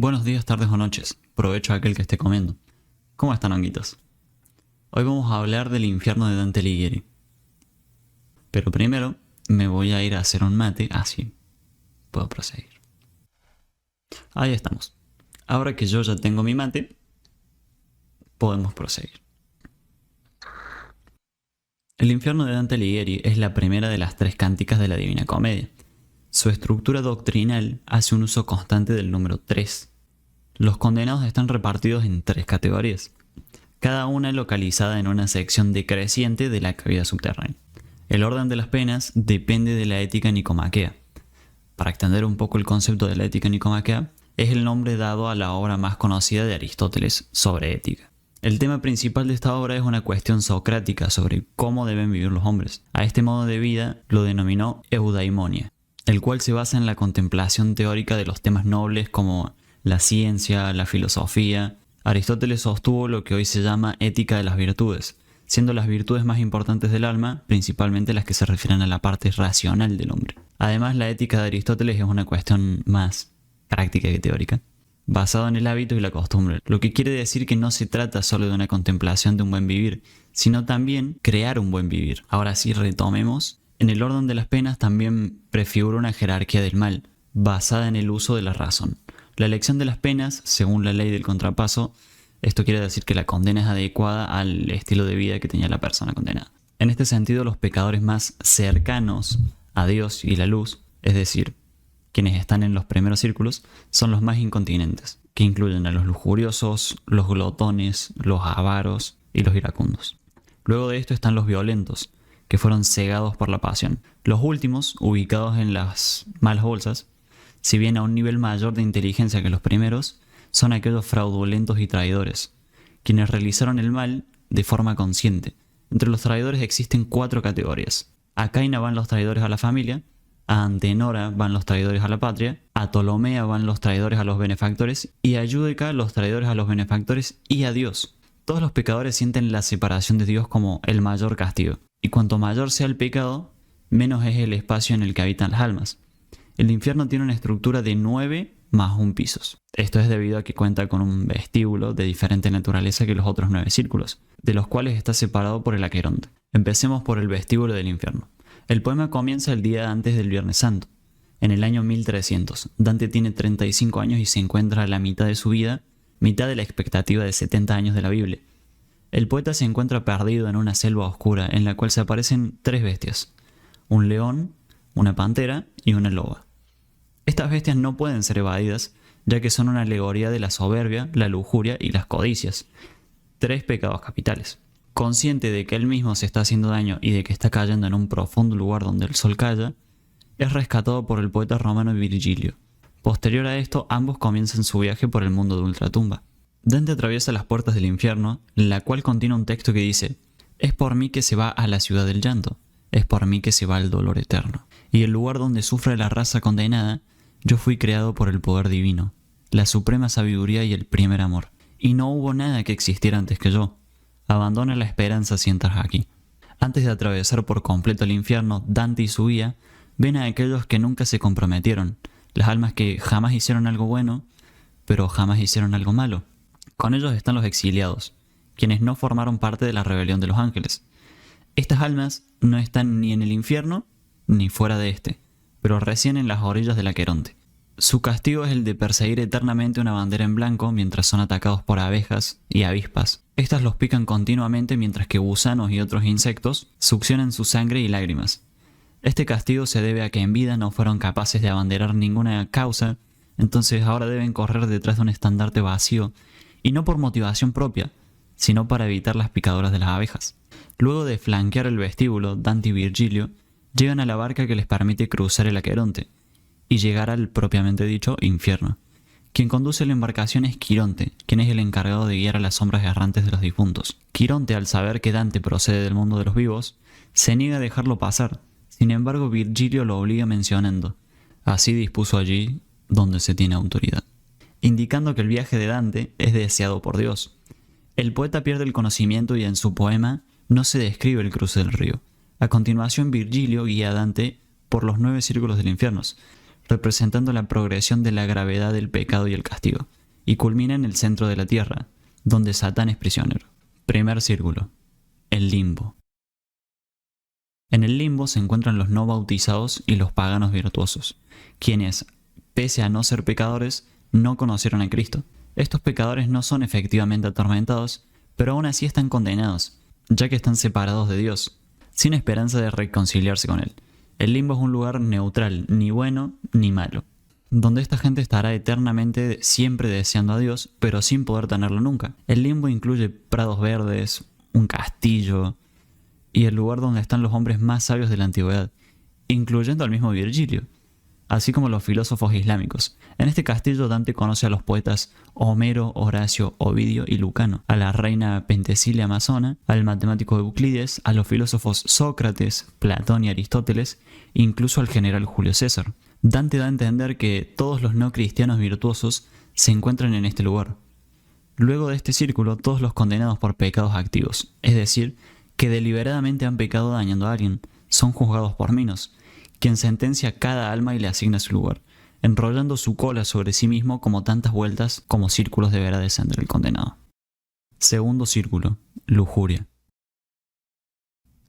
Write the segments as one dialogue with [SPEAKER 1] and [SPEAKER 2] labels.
[SPEAKER 1] Buenos días, tardes o noches. Provecho a aquel que esté comiendo. ¿Cómo están, honguitos? Hoy vamos a hablar del infierno de Dante Alighieri. Pero primero me voy a ir a hacer un mate, así puedo proseguir. Ahí estamos. Ahora que yo ya tengo mi mate, podemos proseguir. El infierno de Dante Alighieri es la primera de las tres cánticas de la Divina Comedia. Su estructura doctrinal hace un uso constante del número 3. Los condenados están repartidos en tres categorías, cada una localizada en una sección decreciente de la cavidad subterránea. El orden de las penas depende de la ética nicomaquea. Para extender un poco el concepto de la ética nicomaquea, es el nombre dado a la obra más conocida de Aristóteles sobre ética. El tema principal de esta obra es una cuestión socrática sobre cómo deben vivir los hombres. A este modo de vida lo denominó eudaimonia, el cual se basa en la contemplación teórica de los temas nobles como la ciencia, la filosofía. Aristóteles sostuvo lo que hoy se llama ética de las virtudes, siendo las virtudes más importantes del alma, principalmente las que se refieren a la parte racional del hombre. Además, la ética de Aristóteles es una cuestión más práctica que teórica, basada en el hábito y la costumbre, lo que quiere decir que no se trata solo de una contemplación de un buen vivir, sino también crear un buen vivir. Ahora sí, retomemos. En el orden de las penas también prefigura una jerarquía del mal, basada en el uso de la razón. La elección de las penas, según la ley del contrapaso, esto quiere decir que la condena es adecuada al estilo de vida que tenía la persona condenada. En este sentido, los pecadores más cercanos a Dios y la luz, es decir, quienes están en los primeros círculos, son los más incontinentes, que incluyen a los lujuriosos, los glotones, los avaros y los iracundos. Luego de esto están los violentos, que fueron cegados por la pasión. Los últimos, ubicados en las malas bolsas, si bien a un nivel mayor de inteligencia que los primeros, son aquellos fraudulentos y traidores, quienes realizaron el mal de forma consciente. Entre los traidores existen 4 categorías. A Caina van los traidores a la familia, a Antenora van los traidores a la patria, a Ptolomea van los traidores a los benefactores, y a Giudica los traidores a los benefactores y a Dios. Todos los pecadores sienten la separación de Dios como el mayor castigo, y cuanto mayor sea el pecado, menos es el espacio en el que habitan las almas. El infierno tiene una estructura de 9 más 1 pisos. Esto es debido a que cuenta con un vestíbulo de diferente naturaleza que los otros 9 círculos, de los cuales está separado por el Aqueronte. Empecemos por el vestíbulo del infierno. El poema comienza el día antes del Viernes Santo, en el año 1300. Dante tiene 35 años y se encuentra a la mitad de su vida, mitad de la expectativa de 70 años de la Biblia. El poeta se encuentra perdido en una selva oscura en la cual se aparecen 3 bestias: un león, una pantera y una loba. Estas bestias no pueden ser evadidas, ya que son una alegoría de la soberbia, la lujuria y las codicias, 3 pecados capitales. Consciente de que él mismo se está haciendo daño y de que está cayendo en un profundo lugar donde el sol calla, es rescatado por el poeta romano Virgilio. Posterior a esto, ambos comienzan su viaje por el mundo de ultratumba. Dante atraviesa las puertas del infierno, la cual contiene un texto que dice: «Es por mí que se va a la ciudad del llanto, es por mí que se va al dolor eterno. Y el lugar donde sufre la raza condenada, yo fui creado por el poder divino, la suprema sabiduría y el primer amor. Y no hubo nada que existiera antes que yo. Abandona la esperanza si entras aquí». Antes de atravesar por completo el infierno, Dante y su guía ven a aquellos que nunca se comprometieron, las almas que jamás hicieron algo bueno, pero jamás hicieron algo malo. Con ellos están los exiliados, quienes no formaron parte de la rebelión de los ángeles. Estas almas no están ni en el infierno ni fuera de este, pero recién en las orillas del Aqueronte. Su castigo es el de perseguir eternamente una bandera en blanco mientras son atacados por abejas y avispas. Estas los pican continuamente mientras que gusanos y otros insectos succionan su sangre y lágrimas. Este castigo se debe a que en vida no fueron capaces de abanderar ninguna causa, entonces ahora deben correr detrás de un estandarte vacío, y no por motivación propia, sino para evitar las picaduras de las abejas. Luego de flanquear el vestíbulo, Dante y Virgilio llegan a la barca que les permite cruzar el Aqueronte y llegar al propiamente dicho infierno. Quien conduce la embarcación es Quironte, quien es el encargado de guiar a las sombras errantes de los difuntos. Quironte, al saber que Dante procede del mundo de los vivos, se niega a dejarlo pasar. Sin embargo, Virgilio lo obliga mencionando: «Así dispuso allí donde se tiene autoridad», indicando que el viaje de Dante es deseado por Dios. El poeta pierde el conocimiento y en su poema no se describe el cruce del río. A continuación, Virgilio guía a Dante por los 9 círculos del infierno, representando la progresión de la gravedad del pecado y el castigo, y culmina en el centro de la tierra, donde Satán es prisionero. Primer círculo. El limbo. En el limbo se encuentran los no bautizados y los paganos virtuosos, quienes, pese a no ser pecadores, no conocieron a Cristo. Estos pecadores no son efectivamente atormentados, pero aún así están condenados, ya que están separados de Dios, sin esperanza de reconciliarse con Él. El limbo es un lugar neutral, ni bueno ni malo, donde esta gente estará eternamente siempre deseando a Dios, pero sin poder tenerlo nunca. El limbo incluye prados verdes, un castillo y el lugar donde están los hombres más sabios de la antigüedad, incluyendo al mismo Virgilio, así como los filósofos islámicos. En este castillo Dante conoce a los poetas Homero, Horacio, Ovidio y Lucano, a la reina Pentesilea amazona, al matemático Euclides, a los filósofos Sócrates, Platón y Aristóteles, incluso al general Julio César. Dante da a entender que todos los no cristianos virtuosos se encuentran en este lugar. Luego de este círculo, todos los condenados por pecados activos, es decir, que deliberadamente han pecado dañando a alguien, son juzgados por Minos, quien sentencia cada alma y le asigna su lugar, enrollando su cola sobre sí mismo como tantas vueltas como círculos deberá descender el condenado. Segundo círculo, lujuria.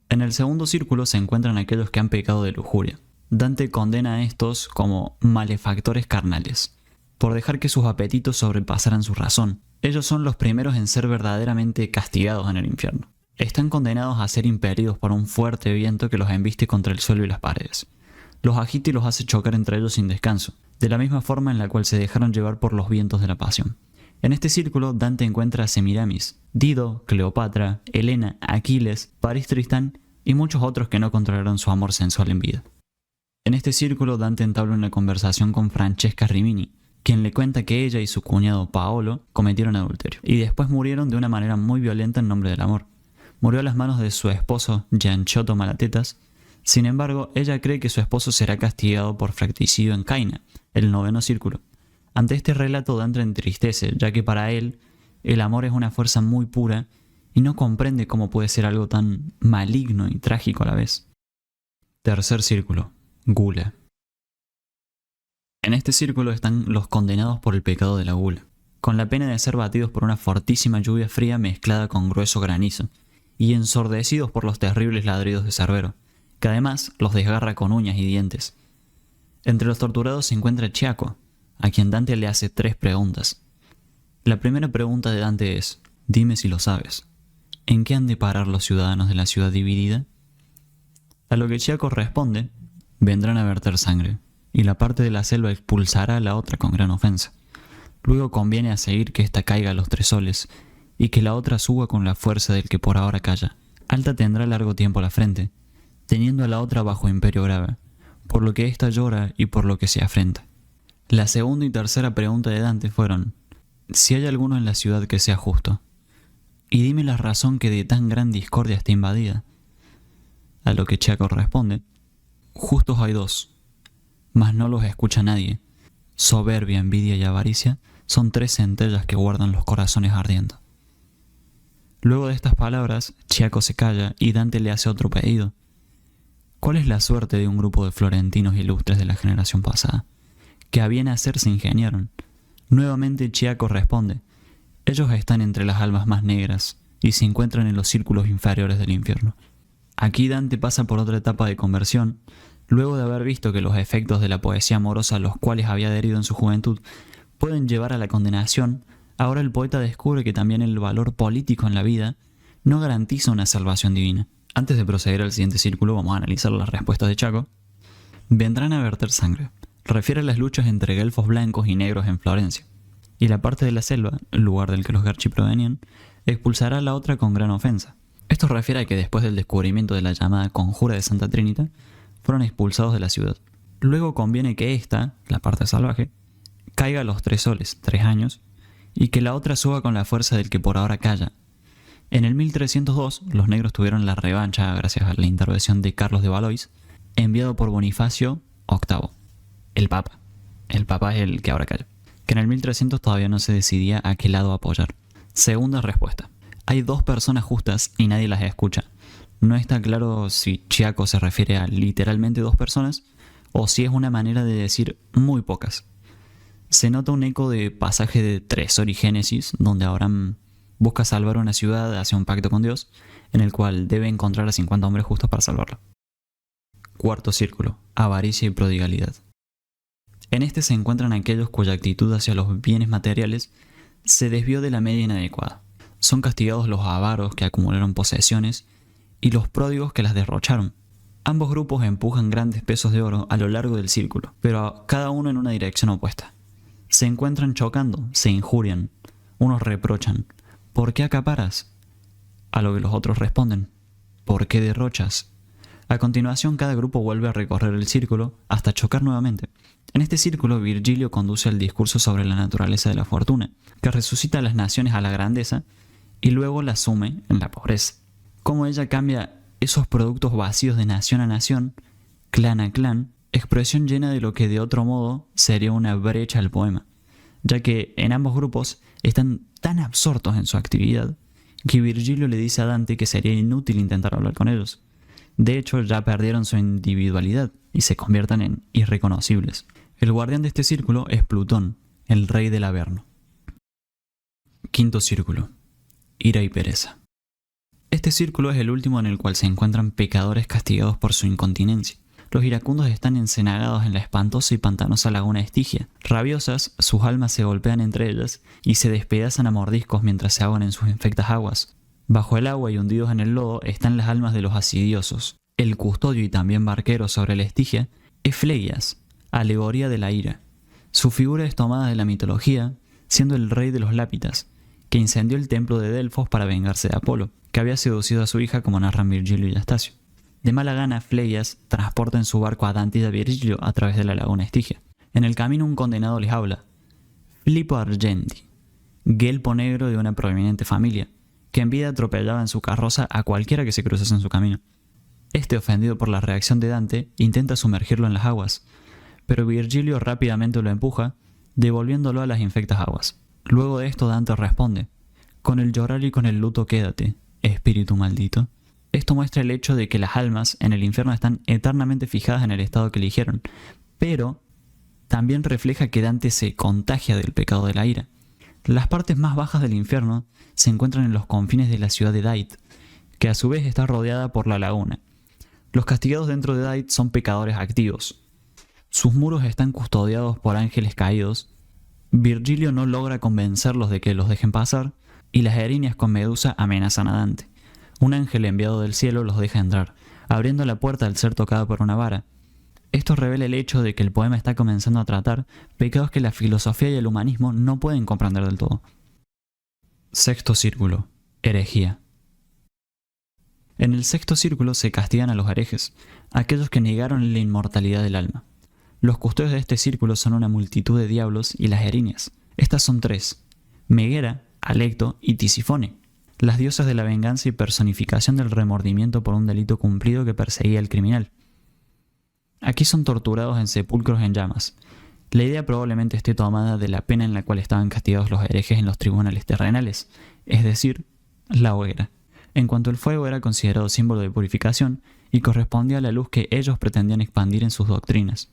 [SPEAKER 1] En el segundo círculo se encuentran aquellos que han pecado de lujuria. Dante condena a estos como malefactores carnales, por dejar que sus apetitos sobrepasaran su razón. Ellos son los primeros en ser verdaderamente castigados en el infierno. Están condenados a ser impelidos por un fuerte viento que los embiste contra el suelo y las paredes. Los agita y los hace chocar entre ellos sin descanso, de la misma forma en la cual se dejaron llevar por los vientos de la pasión. En este círculo Dante encuentra a Semiramis, Dido, Cleopatra, Helena, Aquiles, París Tristán y muchos otros que no controlaron su amor sensual en vida. En este círculo Dante entabla una conversación con Francesca Rimini, quien le cuenta que ella y su cuñado Paolo cometieron adulterio, y después murieron de una manera muy violenta en nombre del amor. Murió a las manos de su esposo Gianciotto Malatetas. Sin embargo, ella cree que su esposo será castigado por fratricidio en Caina, el noveno círculo. Ante este relato Dante entristece, ya que para él el amor es una fuerza muy pura y no comprende cómo puede ser algo tan maligno y trágico a la vez. Tercer círculo, gula. En este círculo están los condenados por el pecado de la gula, con la pena de ser batidos por una fortísima lluvia fría mezclada con grueso granizo, y ensordecidos por los terribles ladridos de Cerbero, que además los desgarra con uñas y dientes. Entre los torturados se encuentra Chiaco, a quien Dante le hace 3 preguntas. La primera pregunta de Dante es: dime si lo sabes, ¿en qué han de parar los ciudadanos de la ciudad dividida? A lo que Chiaco responde: vendrán a verter sangre, y la parte de la selva expulsará a la otra con gran ofensa. Luego conviene a seguir que ésta caiga a los 3 soles, y que la otra suba con la fuerza del que por ahora calla. Alta tendrá largo tiempo la frente, teniendo a la otra bajo imperio grave, por lo que ésta llora y por lo que se afrenta. La segunda y tercera pregunta de Dante fueron: si hay alguno en la ciudad que sea justo, y dime la razón que de tan gran discordia está invadida. A lo que Chiaco responde: justos hay 2, mas no los escucha nadie. Soberbia, envidia y avaricia son 3 centellas que guardan los corazones ardiendo. Luego de estas palabras, Chiaco se calla y Dante le hace otro pedido. ¿Cuál es la suerte de un grupo de florentinos ilustres de la generación pasada, que a bien hacer se ingeniaron? Nuevamente Chiaco responde: ellos están entre las almas más negras y se encuentran en los círculos inferiores del infierno. Aquí Dante pasa por otra etapa de conversión, luego de haber visto que los efectos de la poesía amorosa a los cuales había adherido en su juventud pueden llevar a la condenación. Ahora el poeta descubre que también el valor político en la vida no garantiza una salvación divina. Antes de proceder al siguiente círculo, vamos a analizar las respuestas de Chiaco. Vendrán a verter sangre. Refiere a las luchas entre guelfos blancos y negros en Florencia. Y la parte de la selva, el lugar del que los Garchi provenían, expulsará a la otra con gran ofensa. Esto refiere a que después del descubrimiento de la llamada conjura de Santa Trinita, fueron expulsados de la ciudad. Luego conviene que esta, la parte salvaje, caiga a los 3 soles, 3 años, y que la otra suba con la fuerza del que por ahora calla. En el 1302, los negros tuvieron la revancha gracias a la intervención de Carlos de Valois, enviado por Bonifacio VIII, el Papa. El Papa es el que ahora calla. Que en el 1300 todavía no se decidía a qué lado apoyar. Segunda respuesta: hay 2 personas justas y nadie las escucha. No está claro si Chiaco se refiere a literalmente 2 personas o si es una manera de decir muy pocas. Se nota un eco de pasaje de Tresor y Génesis, donde Abraham busca salvar una ciudad, hace un pacto con Dios, en el cual debe encontrar a 50 hombres justos para salvarla. Cuarto círculo, avaricia y prodigalidad. En este se encuentran aquellos cuya actitud hacia los bienes materiales se desvió de la media inadecuada. Son castigados los avaros que acumularon posesiones y los pródigos que las derrocharon. Ambos grupos empujan grandes pesos de oro a lo largo del círculo, pero cada uno en una dirección opuesta. Se encuentran chocando, se injurian, unos reprochan: ¿por qué acaparas? A lo que los otros responden: ¿por qué derrochas? A continuación, cada grupo vuelve a recorrer el círculo hasta chocar nuevamente. En este círculo, Virgilio conduce el discurso sobre la naturaleza de la fortuna, que resucita a las naciones a la grandeza y luego las sume en la pobreza. Cómo ella cambia esos productos vacíos de nación a nación, clan a clan, expresión llena de lo que de otro modo sería una brecha al poema, ya que en ambos grupos están tan absortos en su actividad que Virgilio le dice a Dante que sería inútil intentar hablar con ellos. De hecho, ya perdieron su individualidad y se convierten en irreconocibles. El guardián de este círculo es Plutón, el rey del Averno. Quinto círculo, ira y pereza. Este círculo es el último en el cual se encuentran pecadores castigados por su incontinencia. Los iracundos están encenagados en la espantosa y pantanosa laguna Estigia. Rabiosas, sus almas se golpean entre ellas y se despedazan a mordiscos mientras se ahogan en sus infectas aguas. Bajo el agua y hundidos en el lodo están las almas de los asidiosos. El custodio y también barquero sobre la Estigia es Fleias, alegoría de la ira. Su figura es tomada de la mitología, siendo el rey de los Lápitas, que incendió el templo de Delfos para vengarse de Apolo, que había seducido a su hija, como narran Virgilio y Astacio. De mala gana, Fleias transporta en su barco a Dante y a Virgilio a través de la laguna Estigia. En el camino un condenado les habla: Filipo Argenti, guelpo negro de una prominente familia, que en vida atropellaba en su carroza a cualquiera que se cruzase en su camino. Este, ofendido por la reacción de Dante, intenta sumergirlo en las aguas, pero Virgilio rápidamente lo empuja, devolviéndolo a las infectas aguas. Luego de esto Dante responde: con el llorar y con el luto quédate, espíritu maldito. Esto muestra el hecho de que las almas en el infierno están eternamente fijadas en el estado que eligieron, pero también refleja que Dante se contagia del pecado de la ira. Las partes más bajas del infierno se encuentran en los confines de la ciudad de Dait, que a su vez está rodeada por la laguna. Los castigados dentro de Dait son pecadores activos. Sus muros están custodiados por ángeles caídos. Virgilio no logra convencerlos de que los dejen pasar, y las erinias con Medusa amenazan a Dante. Un ángel enviado del cielo los deja entrar, abriendo la puerta al ser tocado por una vara. Esto revela el hecho de que el poema está comenzando a tratar pecados que la filosofía y el humanismo no pueden comprender del todo. Sexto círculo, herejía. En el sexto círculo se castigan a los herejes, aquellos que negaron la inmortalidad del alma. Los custodios de este círculo son una multitud de diablos y las erinias. Estas son tres: Megera, Alecto y Tisifone, las diosas de la venganza y personificación del remordimiento por un delito cumplido que perseguía al criminal. Aquí son torturados en sepulcros en llamas. La idea probablemente esté tomada de la pena en la cual estaban castigados los herejes en los tribunales terrenales, es decir, la hoguera, en cuanto el fuego era considerado símbolo de purificación y correspondía a la luz que ellos pretendían expandir en sus doctrinas.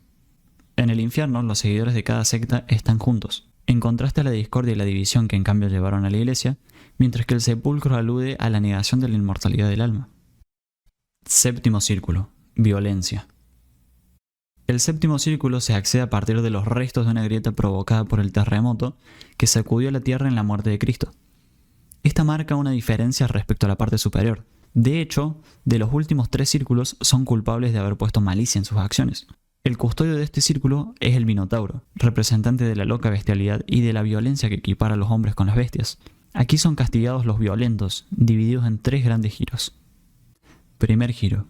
[SPEAKER 1] En el infierno, los seguidores de cada secta están juntos, en contraste a la discordia y la división que en cambio llevaron a la iglesia, mientras que el sepulcro alude a la negación de la inmortalidad del alma. Séptimo círculo, violencia. El séptimo círculo se accede a partir de los restos de una grieta provocada por el terremoto que sacudió la tierra en la muerte de Cristo. Esta marca una diferencia respecto a la parte superior. De hecho, de los últimos tres círculos son culpables de haber puesto malicia en sus acciones. El custodio de este círculo es el Minotauro, representante de la loca bestialidad y de la violencia que equipara a los hombres con las bestias. Aquí son castigados los violentos, divididos en tres grandes giros. Primer giro.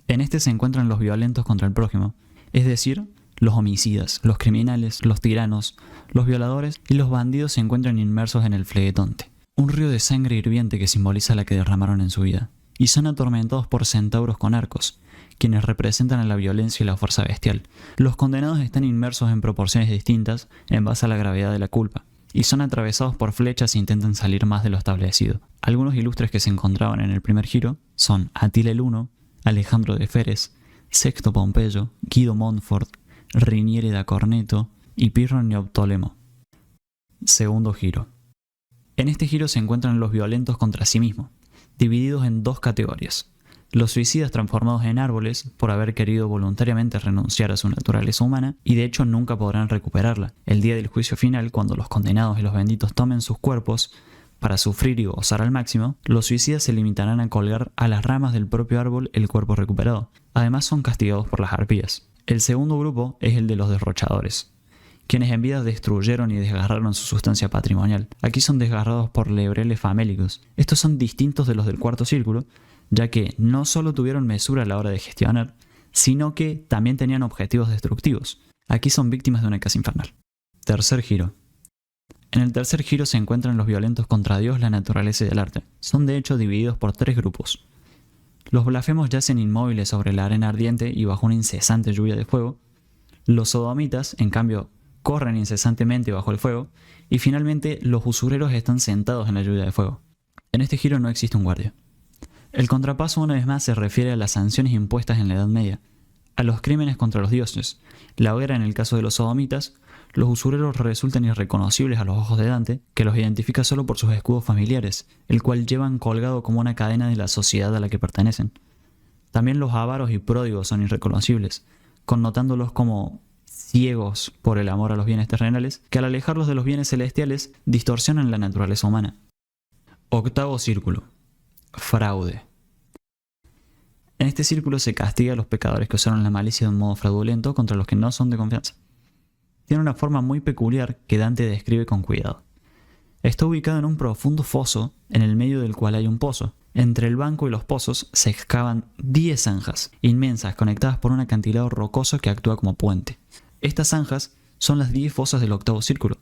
[SPEAKER 1] En este se encuentran los violentos contra el prójimo, es decir, los homicidas, los criminales, los tiranos, los violadores y los bandidos se encuentran inmersos en el flegetonte, un río de sangre hirviente que simboliza la que derramaron en su vida, y son atormentados por centauros con arcos, quienes representan a la violencia y la fuerza bestial. Los condenados están inmersos en proporciones distintas en base a la gravedad de la culpa, y son atravesados por flechas e intentan salir más de lo establecido. Algunos ilustres que se encontraban en el primer giro son Atila el Huno, Alejandro de Feres, Sexto Pompeyo, Guido Montfort, Rinieri da Corneto y Pirro Neoptólemo. Segundo giro. En este giro se encuentran los violentos contra sí mismos, divididos en dos categorías. Los suicidas transformados en árboles por haber querido voluntariamente renunciar a su naturaleza humana y de hecho nunca podrán recuperarla. El día del juicio final, cuando los condenados y los benditos tomen sus cuerpos para sufrir y gozar al máximo, los suicidas se limitarán a colgar a las ramas del propio árbol el cuerpo recuperado. Además son castigados por las arpías. El segundo grupo es el de los derrochadores, quienes en vida destruyeron y desgarraron su sustancia patrimonial. Aquí son desgarrados por lebreles famélicos. Estos son distintos de los del cuarto círculo, ya que no solo tuvieron mesura a la hora de gestionar, sino que también tenían objetivos destructivos. Aquí son víctimas de una casa infernal. Tercer giro. En el tercer giro se encuentran los violentos contra Dios, la naturaleza y el arte. Son de hecho divididos por tres grupos. Los blasfemos yacen inmóviles sobre la arena ardiente y bajo una incesante lluvia de fuego. Los sodomitas, en cambio, corren incesantemente bajo el fuego. Y finalmente, los usureros están sentados en la lluvia de fuego. En este giro no existe un guardia. El contrapaso una vez más se refiere a las sanciones impuestas en la Edad Media, a los crímenes contra los dioses, la hoguera en el caso de los sodomitas. Los usureros resultan irreconocibles a los ojos de Dante, que los identifica solo por sus escudos familiares, el cual llevan colgado como una cadena de la sociedad a la que pertenecen. También los avaros y pródigos son irreconocibles, connotándolos como ciegos por el amor a los bienes terrenales, que al alejarlos de los bienes celestiales distorsionan la naturaleza humana. Octavo círculo. Fraude. En este círculo se castiga a los pecadores que usaron la malicia de un modo fraudulento contra los que no son de confianza. Tiene una forma muy peculiar que Dante describe con cuidado. Está ubicado en un profundo foso, en el medio del cual hay un pozo. Entre el banco y los pozos se excavan 10 zanjas, inmensas, conectadas por un acantilado rocoso que actúa como puente. Estas zanjas son las 10 fosas del octavo círculo,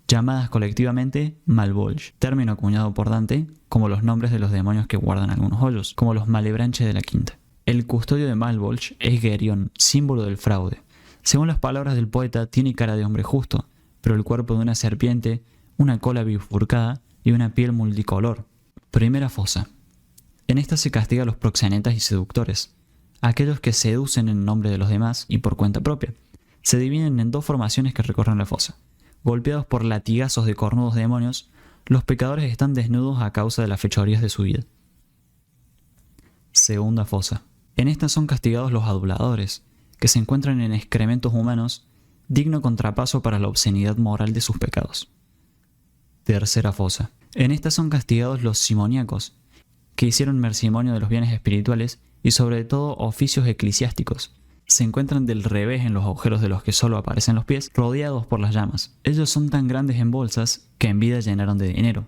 [SPEAKER 1] llamadas colectivamente Malvolge, término acuñado por Dante como los nombres de los demonios que guardan algunos hoyos, como los malebranches de la quinta. El custodio de Malvolge es Gerión, símbolo del fraude. Según las palabras del poeta, tiene cara de hombre justo, pero el cuerpo de una serpiente, una cola bifurcada y una piel multicolor. Primera fosa. En esta se castiga a los proxenetas y seductores, aquellos que seducen en nombre de los demás y por cuenta propia. Se dividen en dos formaciones que recorren la fosa. Golpeados por latigazos de cornudos demonios, los pecadores están desnudos a causa de las fechorías de su vida. Segunda fosa. En esta son castigados los aduladores, que se encuentran en excrementos humanos, digno contrapaso para la obscenidad moral de sus pecados. Tercera fosa. En esta son castigados los simoníacos, que hicieron mercimonio de los bienes espirituales y sobre todo oficios eclesiásticos. Se encuentran del revés en los agujeros de los que solo aparecen los pies, rodeados por las llamas. Ellos son tan grandes en bolsas que en vida llenaron de dinero,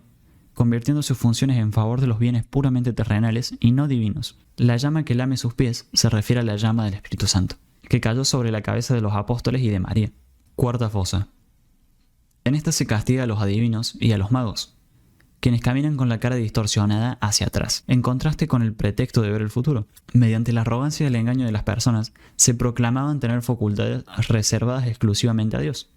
[SPEAKER 1] convirtiendo sus funciones en favor de los bienes puramente terrenales y no divinos. La llama que lame sus pies se refiere a la llama del Espíritu Santo, que cayó sobre la cabeza de los apóstoles y de María. Cuarta fosa. En esta se castiga a los adivinos y a los magos, quienes caminan con la cara distorsionada hacia atrás, en contraste con el pretexto de ver el futuro. Mediante la arrogancia y el engaño de las personas, se proclamaban tener facultades reservadas exclusivamente a Dios.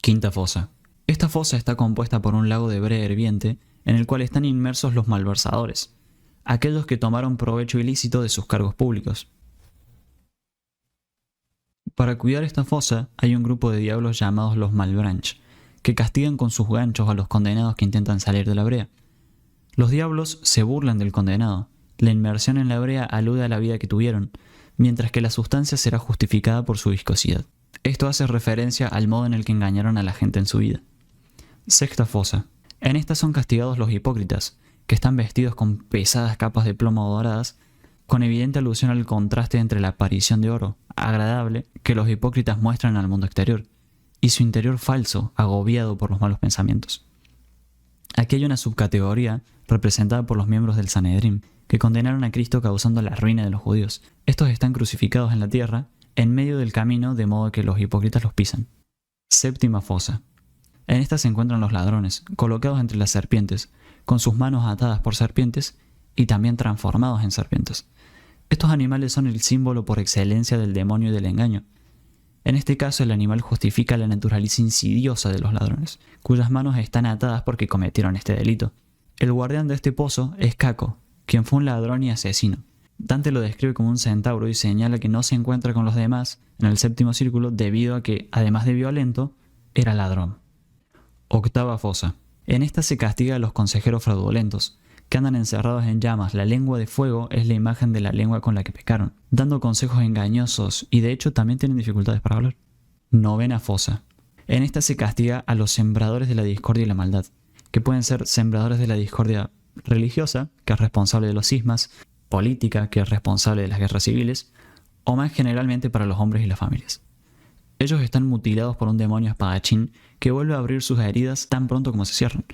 [SPEAKER 1] Quinta fosa. Esta fosa está compuesta por un lago de brea hirviente, en el cual están inmersos los malversadores, aquellos que tomaron provecho ilícito de sus cargos públicos. Para cuidar esta fosa hay un grupo de diablos llamados los Malebranche, que castigan con sus ganchos a los condenados que intentan salir de la brea. Los diablos se burlan del condenado. La inmersión en la brea alude a la vida que tuvieron, mientras que la sustancia será justificada por su viscosidad. Esto hace referencia al modo en el que engañaron a la gente en su vida. Sexta fosa. En esta son castigados los hipócritas, que están vestidos con pesadas capas de plomo doradas, con evidente alusión al contraste entre la aparición de oro, agradable, que los hipócritas muestran al mundo exterior, y su interior falso, agobiado por los malos pensamientos. Aquí hay una subcategoría representada por los miembros del Sanedrín, que condenaron a Cristo causando la ruina de los judíos. Estos están crucificados en la tierra, en medio del camino, de modo que los hipócritas los pisan. Séptima fosa. En esta se encuentran los ladrones, colocados entre las serpientes, con sus manos atadas por serpientes y también transformados en serpientes. Estos animales son el símbolo por excelencia del demonio y del engaño. En este caso, el animal justifica la naturaleza insidiosa de los ladrones, cuyas manos están atadas porque cometieron este delito. El guardián de este pozo es Caco, quien fue un ladrón y asesino. Dante lo describe como un centauro y señala que no se encuentra con los demás en el séptimo círculo debido a que, además de violento, era ladrón. Octava fosa. En esta se castiga a los consejeros fraudulentos, que andan encerrados en llamas. La lengua de fuego es la imagen de la lengua con la que pecaron, dando consejos engañosos y de hecho también tienen dificultades para hablar. Novena fosa. En esta se castiga a los sembradores de la discordia y la maldad, que pueden ser sembradores de la discordia religiosa, que es responsable de los cismas, política, que es responsable de las guerras civiles, o más generalmente para los hombres y las familias. Ellos están mutilados por un demonio espadachín que vuelve a abrir sus heridas tan pronto como se cierran,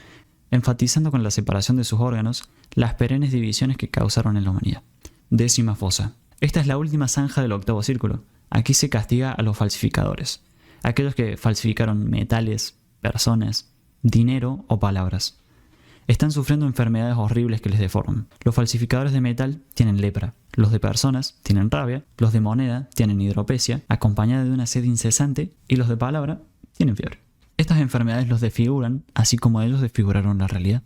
[SPEAKER 1] enfatizando con la separación de sus órganos las perennes divisiones que causaron en la humanidad. Décima fosa. Esta es la última zanja del octavo círculo. Aquí se castiga a los falsificadores, aquellos que falsificaron metales, personas, dinero o palabras. Están sufriendo enfermedades horribles que les deforman. Los falsificadores de metal tienen lepra, los de personas tienen rabia, los de moneda tienen hidropesia, acompañada de una sed incesante, y los de palabra tienen fiebre. Estas enfermedades los desfiguran, así como ellos desfiguraron la realidad.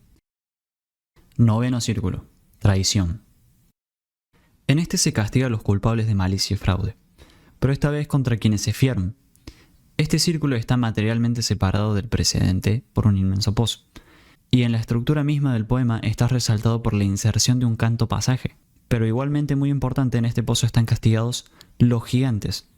[SPEAKER 1] Noveno círculo. Traición. En este se castiga a los culpables de malicia y fraude, pero esta vez contra quienes se fieran. Este círculo está materialmente separado del precedente por un inmenso pozo, y en la estructura misma del poema está resaltado por la inserción de un canto pasaje. Pero igualmente muy importante, en este pozo están castigados los gigantes,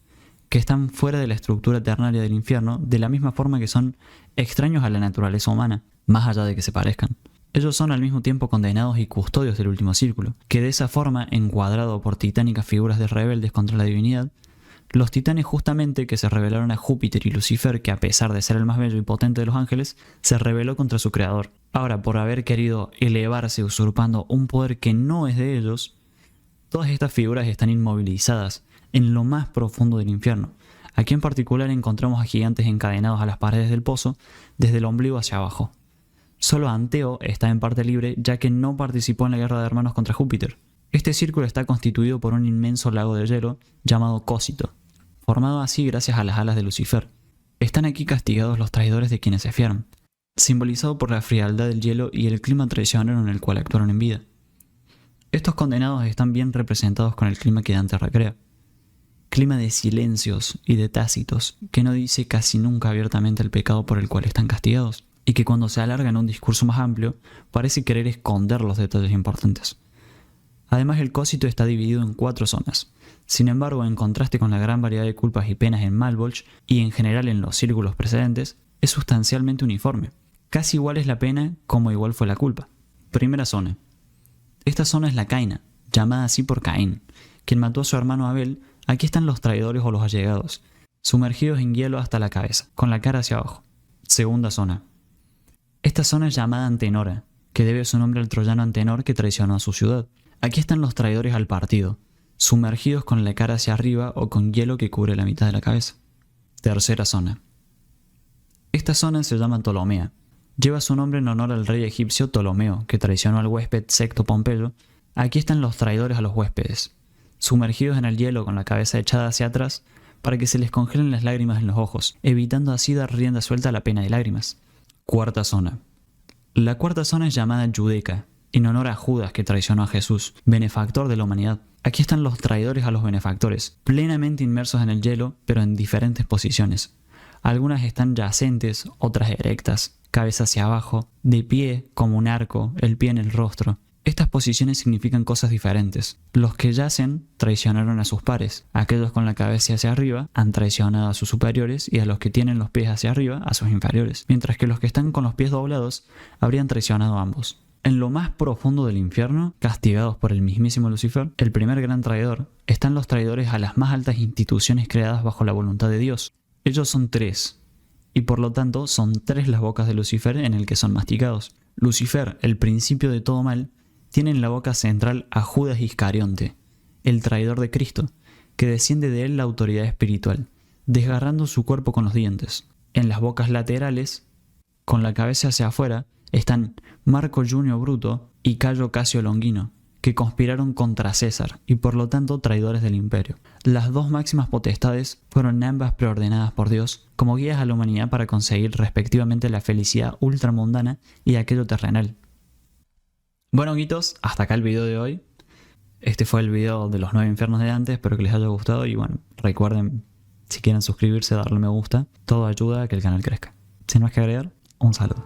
[SPEAKER 1] que están fuera de la estructura ternaria del infierno, de la misma forma que son extraños a la naturaleza humana, más allá de que se parezcan. Ellos son al mismo tiempo condenados y custodios del último círculo, que de esa forma, encuadrado por titánicas figuras de rebeldes contra la divinidad, los titanes justamente que se rebelaron a Júpiter y Lucifer, que a pesar de ser el más bello y potente de los ángeles, se rebeló contra su creador. Ahora, por haber querido elevarse usurpando un poder que no es de ellos, todas estas figuras están inmovilizadas en lo más profundo del infierno. Aquí en particular encontramos a gigantes encadenados a las paredes del pozo, desde el ombligo hacia abajo. Solo Anteo está en parte libre, ya que no participó en la guerra de hermanos contra Júpiter. Este círculo está constituido por un inmenso lago de hielo llamado Cósito, formado así gracias a las alas de Lucifer. Están aquí castigados los traidores de quienes se fieran, simbolizado por la frialdad del hielo y el clima traicionero en el cual actuaron en vida. Estos condenados están bien representados con el clima que Dante recrea. Clima de silencios y de tácitos, que no dice casi nunca abiertamente el pecado por el cual están castigados, y que cuando se alarga en un discurso más amplio, parece querer esconder los detalles importantes. Además, el Cósito está dividido en 4 zonas. Sin embargo, en contraste con la gran variedad de culpas y penas en Malvolge y en general en los círculos precedentes, es sustancialmente uniforme. Casi igual es la pena como igual fue la culpa. Primera zona. Esta zona es la Caina, llamada así por Caín, quien mató a su hermano Abel. Aquí están los traidores o los allegados, sumergidos en hielo hasta la cabeza, con la cara hacia abajo. Segunda zona. Esta zona es llamada Antenora, que debe su nombre al troyano Antenor que traicionó a su ciudad. Aquí están los traidores al partido, sumergidos con la cara hacia arriba o con hielo que cubre la mitad de la cabeza. Tercera zona. Esta zona se llama Ptolomea. Lleva su nombre en honor al rey egipcio Ptolomeo, que traicionó al huésped Secto Pompeyo. Aquí están los traidores a los huéspedes, sumergidos en el hielo con la cabeza echada hacia atrás para que se les congelen las lágrimas en los ojos, evitando así dar rienda suelta a la pena de lágrimas. Cuarta zona. La cuarta zona es llamada Judeca, en honor a Judas que traicionó a Jesús, benefactor de la humanidad. Aquí están los traidores a los benefactores, plenamente inmersos en el hielo, pero en diferentes posiciones. Algunas están yacentes, otras erectas, cabeza hacia abajo, de pie como un arco, el pie en el rostro. Estas posiciones significan cosas diferentes. Los que yacen traicionaron a sus pares. Aquellos con la cabeza hacia arriba han traicionado a sus superiores y a los que tienen los pies hacia arriba a sus inferiores. Mientras que los que están con los pies doblados habrían traicionado a ambos. En lo más profundo del infierno, castigados por el mismísimo Lucifer, el primer gran traidor, están los traidores a las más altas instituciones creadas bajo la voluntad de Dios. Ellos son 3, y por lo tanto son 3 las bocas de Lucifer en el que son masticados. Lucifer, el principio de todo mal, tiene en la boca central a Judas Iscarionte, el traidor de Cristo, que desciende de él la autoridad espiritual, desgarrando su cuerpo con los dientes. En las bocas laterales, con la cabeza hacia afuera, están Marco Junio Bruto y Cayo Casio Longino, que conspiraron contra César y por lo tanto traidores del imperio. Las 2 máximas potestades fueron ambas preordenadas por Dios como guías a la humanidad para conseguir respectivamente la felicidad ultramundana y aquello terrenal. Bueno, guitos, hasta acá el video de hoy. Este fue el video de los 9 infiernos de Dante, espero que les haya gustado y bueno, recuerden, si quieren suscribirse, darle me gusta, todo ayuda a que el canal crezca. Sin más que agregar, un saludo.